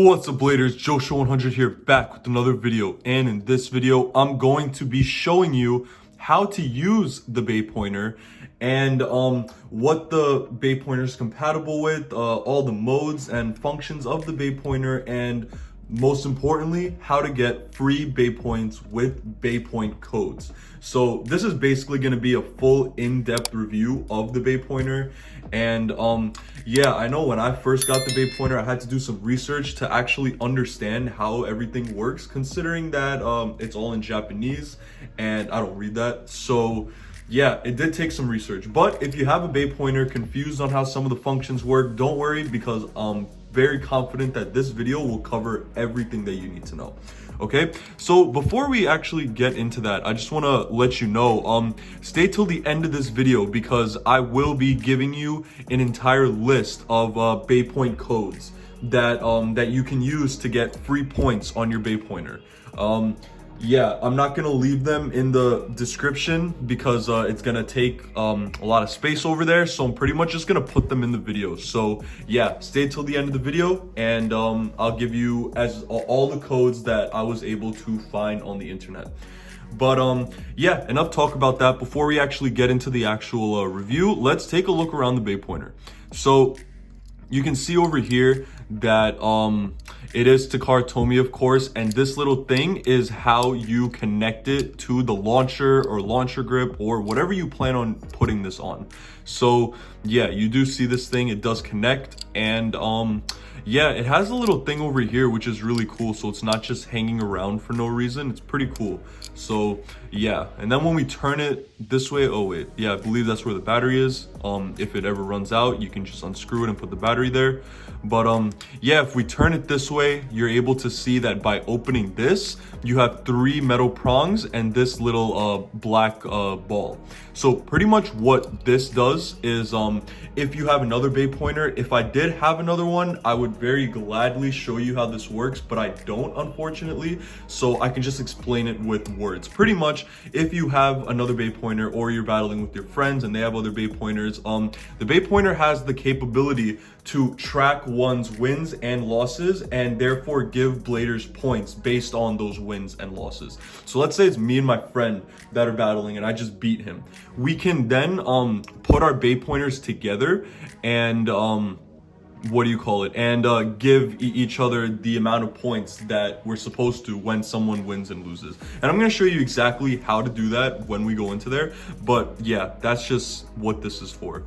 What's up, Bladers? JoShow100 here, back with another video. And in this video, I'm going to be showing you how to use the Beypointer and what the Beypointer is compatible with, all the modes and functions of the Beypointer, and most importantly, how to get free Beypoints with Beypoint codes. So this is basically going to be a full in-depth review of the Beypointer. And yeah, I know when I first got the Beypointer, I had to do some research to actually understand how everything works, considering that it's all in Japanese and I don't read that. So yeah, it did take some research. But if you have a Beypointer confused on how some of the functions work, don't worry, because very confident that this video will cover everything that you need to know. Okay, so before we actually get into that, I just want to let you know, stay till the end of this video, because I will be giving you an entire list of Beypoint codes that that you can use to get free points on your Beypointer. Yeah, I'm not gonna leave them in the description because it's gonna take a lot of space over there, so I'm pretty much just gonna put them in the video. So yeah, stay till the end of the video, and I'll give you all the codes that I was able to find on the internet. But yeah, enough talk about that. Before we actually get into the actual review, let's take a look around the Beypointer. So you can see over here that it is Takara Tomy, of course, and this little thing is how you connect it to the launcher or launcher grip or whatever you plan on putting this on. So yeah, you do see this thing, it does connect, and yeah, it has a little thing over here which is really cool, so it's not just hanging around for no reason. It's pretty cool. So yeah, and then when we turn it this way, oh wait, yeah, I believe that's where the battery is. If it ever runs out, you can just unscrew it and put the battery there. But yeah, if we turn it this way, you're able to see that by opening this, you have 3 metal prongs and this little black ball. So pretty much what this does is, if you have another Beypointer, if I did have another one, I would very gladly show you how this works, but I don't, unfortunately, so I can just explain it with words. Pretty much, if you have another Beypointer or you're battling with your friends and they have other Beypointers, the Beypointer has the capability to track one's wins and losses, and therefore give bladers points based on those wins and losses. So let's say it's me and my friend that are battling and I just beat him. We can then put our Beypointers together and what do you call it, and give each other the amount of points that we're supposed to when someone wins and loses. And I'm going to show you exactly how to do that when we go into there, but yeah, that's just what this is for.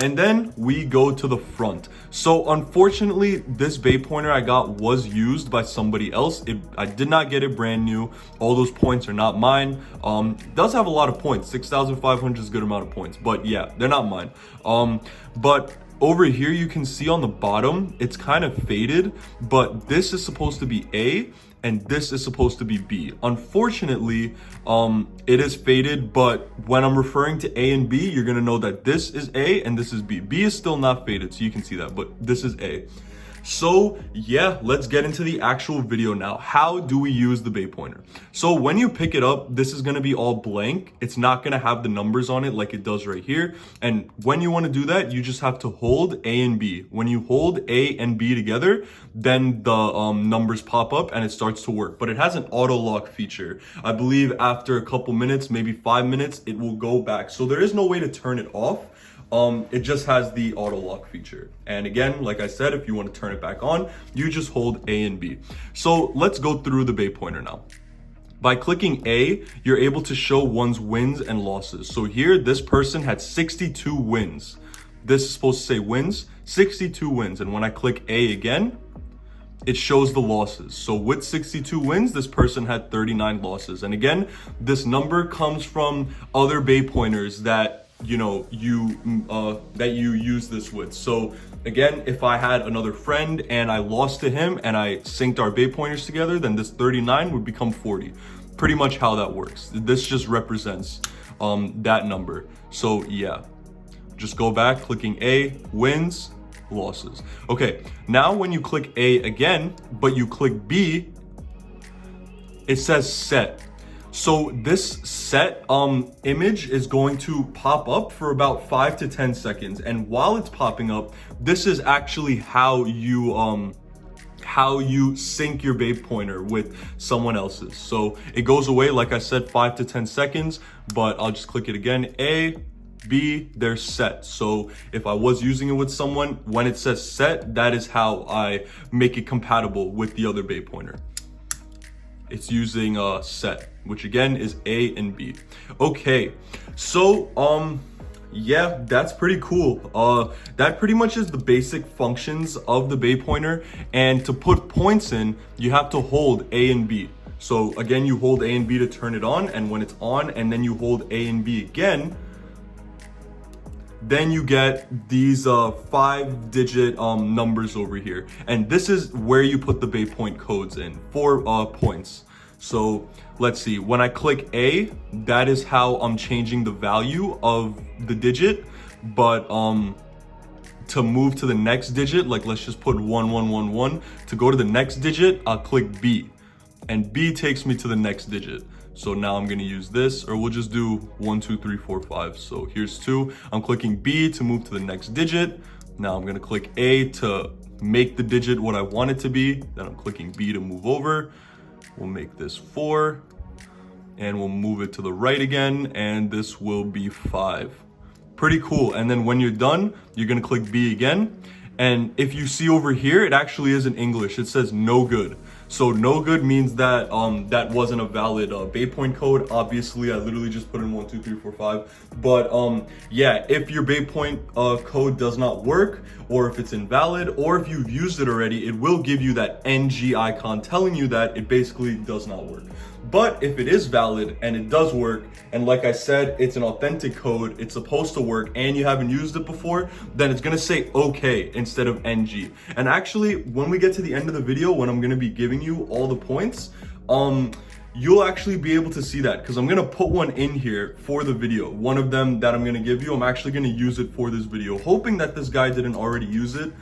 And then we go to the front. So unfortunately, this Beypointer I got was used by somebody else. I did not get it brand new. All those points are not mine. It does have a lot of points. 6,500 is a good amount of points, but yeah, they're not mine. But over here, you can see on the bottom, it's kind of faded, but this is supposed to be A and this is supposed to be B. Unfortunately, it is faded, but when I'm referring to A and B, you're gonna know that this is A and this is B. B is still not faded, so you can see that, but this is A. So yeah, let's get into the actual video now. How do we use the Beypointer? So when you pick it up, this is going to be all blank. It's not going to have the numbers on it like it does right here. And when you want to do that, you just have to hold A and B. When you hold A and B together, then the numbers pop up and it starts to work. But it has an auto lock feature. I believe after a couple minutes, maybe 5 minutes, it will go back. So there is no way to turn it off. It just has the auto lock feature. And again, like I said, if you want to turn it back on, you just hold A and B. So let's go through the Beypointer now. By clicking A, you're able to show one's wins and losses. So here, this person had 62 wins. This is supposed to say wins, 62 wins. And when I click A again, it shows the losses. So with 62 wins, this person had 39 losses. And again, this number comes from other Beypointers that you use this with. So again, if I had another friend and I lost to him and I synced our Beypointers together, then this 39 would become 40. Pretty much how that works. This just represents that number. So yeah, just go back, clicking A, wins, losses. Okay, now when you click A again, but you click B, it says set. So this set image is going to pop up for about 5 to 10 seconds. And while it's popping up, this is actually how you how you sync your Beypointer with someone else's. So it goes away, like I said, 5 to 10 seconds, but I'll just click it again. A, B, they're set. So if I was using it with someone, when it says set, that is how I make it compatible with the other Beypointer. It's using set, which again is A and B. Okay, so yeah, that's pretty cool. That pretty much is the basic functions of the Beypointer. And to put points in, you have to hold A and B. So again, you hold A and B to turn it on, and when it's on, and then you hold A and B again, then you get these 5-digit numbers over here. And this is where you put the Beypoint codes in for points. So let's see, when I click A, that is how I'm changing the value of the digit. But to move to the next digit, like let's just put 1111, to go to the next digit, I'll click B, and B takes me to the next digit. So now I'm gonna use this, or we'll just do 1, 2, 3, 4, 5. So here's 2. I'm clicking B to move to the next digit. Now I'm gonna click A to make the digit what I want it to be. Then I'm clicking B to move over. We'll make this 4, and we'll move it to the right again, and this will be 5. Pretty cool. And then when you're done, you're gonna click B again. And if you see over here, it actually is in English. It says no good. So no good means that that wasn't a valid Beypoint code. Obviously, I literally just put in 1, 2, 3, 4, 5. But yeah, if your Beypoint code does not work, or if it's invalid, or if you've used it already, it will give you that NG icon telling you that it basically does not work. But if it is valid and it does work, and like I said, it's an authentic code, it's supposed to work, and you haven't used it before, then it's gonna say okay instead of NG. And actually, when we get to the end of the video, when I'm gonna be giving you all the points, you'll actually be able to see that, because I'm gonna put one in here for the video. One of them that I'm gonna give you, I'm actually gonna use it for this video, hoping that this guy didn't already use it.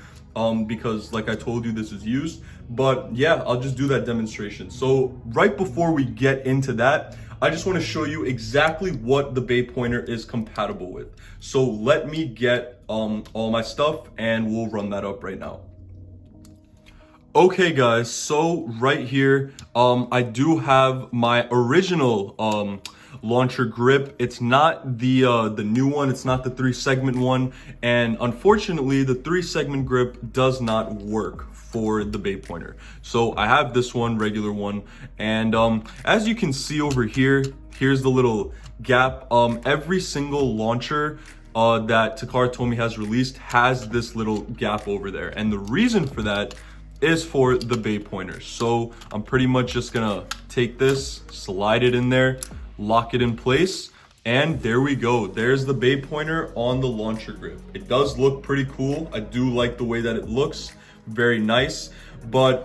Because like I told you, this is used. But yeah, I'll just do that demonstration. So right before we get into that, I just want to show you exactly what the Beypointer is compatible with. So let me get all my stuff, and we'll run that up right now. Okay guys, so right here, I do have my original launcher grip. It's not the new one, it's not the 3-segment one, and unfortunately the 3-segment grip does not work for the Beypointer. So I have this one, regular one, and as you can see over here, here's the little gap. Every single launcher that Takara Tomy has released has this little gap over there, and the reason for that is for the Beypointer. So I'm pretty much just gonna take this, slide it in there, lock it in place, and there we go. There's the Beypointer on the launcher grip. It does look pretty cool. I do like the way that it looks, very nice. But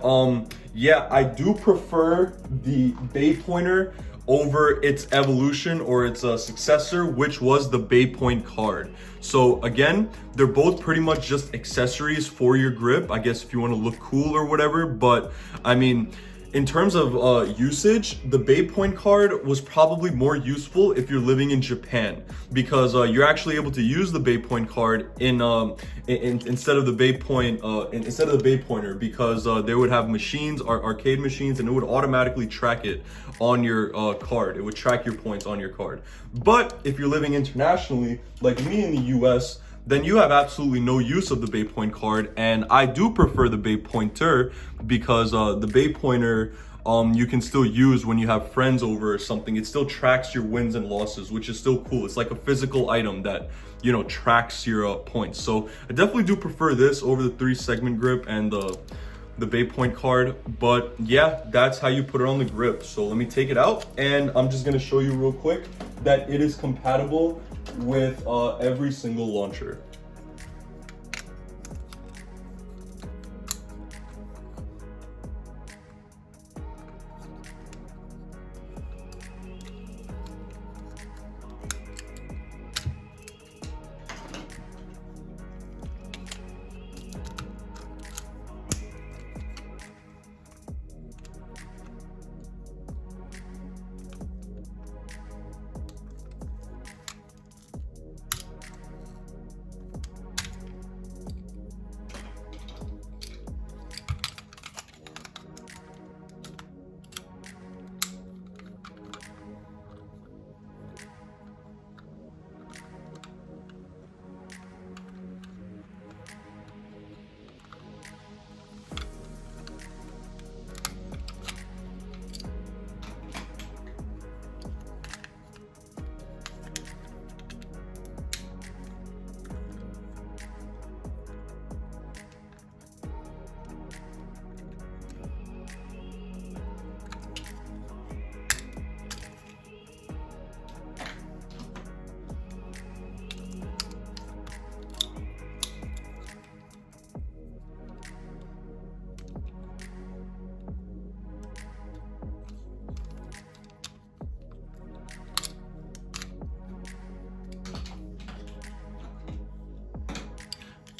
yeah, I do prefer the Beypointer over its evolution or its successor, which was the Beypoint card. So again, they're both pretty much just accessories for your grip, I guess, if you want to look cool or whatever. But I mean, in terms of usage, the Beypoint card was probably more useful if you're living in Japan, because you're actually able to use the Beypoint card instead of the Beypointer, because they would have machines, arcade machines, and it would automatically track it on your card. It would track your points on your card. But if you're living internationally, like me in the US, then you have absolutely no use of the Beypoint card. And I do prefer the Beypointer, because the Beypointer you can still use when you have friends over or something. It still tracks your wins and losses, which is still cool. It's like a physical item that, you know, tracks your points. So I definitely do prefer this over the 3-segment grip and the Beypoint card. But yeah, that's how you put it on the grip. So let me take it out, and I'm just gonna show you real quick that it is compatible with every single launcher.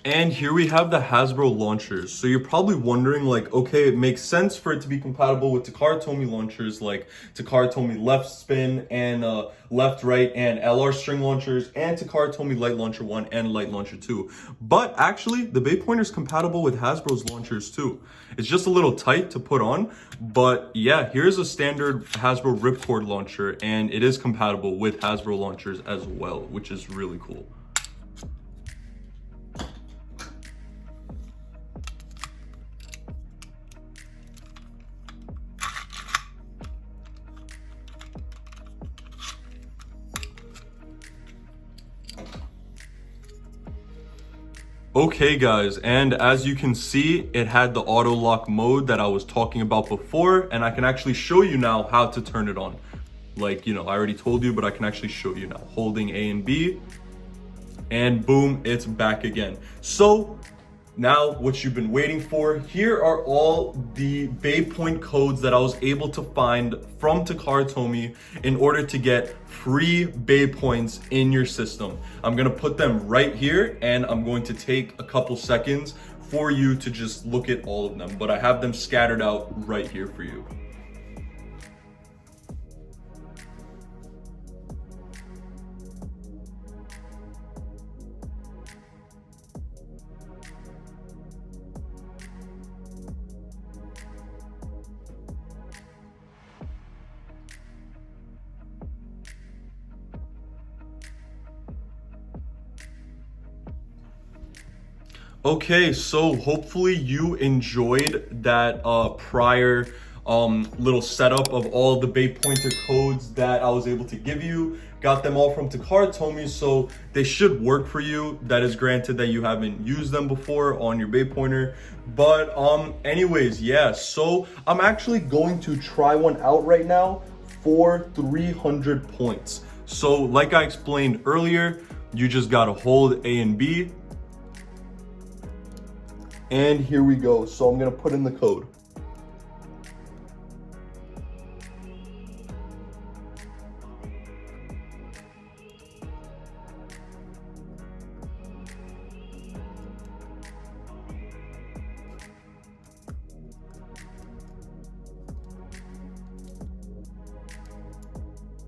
And here we have the Hasbro launchers. So you're probably wondering, like, okay, it makes sense for it to be compatible with Takara Tomy launchers, like Takara Tomy left spin and left, right, and LR string launchers, and Takara Tomy Light Launcher 1 and Light Launcher 2. But actually, the Beypointer is compatible with Hasbro's launchers too. It's just a little tight to put on, but yeah, here's a standard Hasbro ripcord launcher, and it is compatible with Hasbro launchers as well, which is really cool. Okay guys, and as you can see, it had the auto lock mode that I was talking about before, and I can actually show you now how to turn it on. Like, you know, I already told you, but I can actually show you now. Holding A and B, and boom, it's back again. So now what you've been waiting for, here are all the Beypoint codes that I was able to find from Takara Tomy in order to get free Beypoints in your system. I'm gonna put them right here, and I'm going to take a couple seconds for you to just look at all of them, but I have them scattered out right here for you. Okay, so hopefully you enjoyed that prior little setup of all the Beypointer codes that I was able to give you. Got them all from Takara Tomy, so they should work for you. That is granted that you haven't used them before on your Beypointer. But anyways, yeah, so I'm actually going to try one out right now for 300 points. So like I explained earlier, you just gotta hold A and B. And here we go. So I'm gonna put in the code.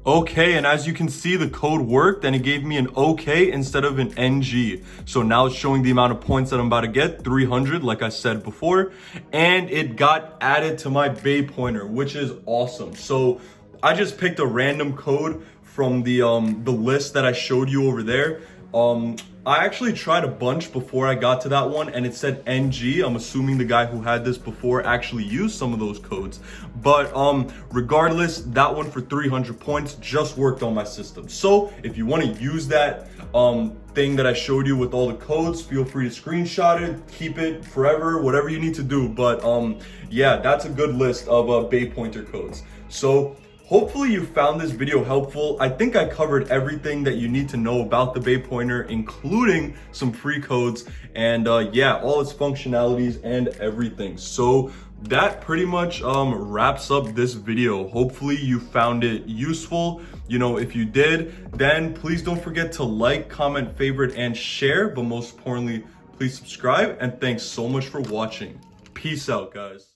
Okay, and as you can see, the code worked and it gave me an OK instead of an NG. So now it's showing the amount of points that I'm about to get, 300, like I said before. And it got added to my Beypointer, which is awesome. So I just picked a random code from the list that I showed you over there. I actually tried a bunch before I got to that one, and it said NG. I'm assuming the guy who had this before actually used some of those codes. But regardless, that one for 300 points just worked on my system. So if you want to use that thing that I showed you with all the codes, feel free to screenshot it, keep it forever, whatever you need to do. But yeah, that's a good list of Beypointer codes. So hopefully you found this video helpful. I think I covered everything that you need to know about the Beypointer, including some free codes and yeah, all its functionalities and everything. So that pretty much wraps up this video. Hopefully you found it useful. You know, if you did, then please don't forget to like, comment, favorite, and share. But most importantly, please subscribe. And thanks so much for watching. Peace out, guys.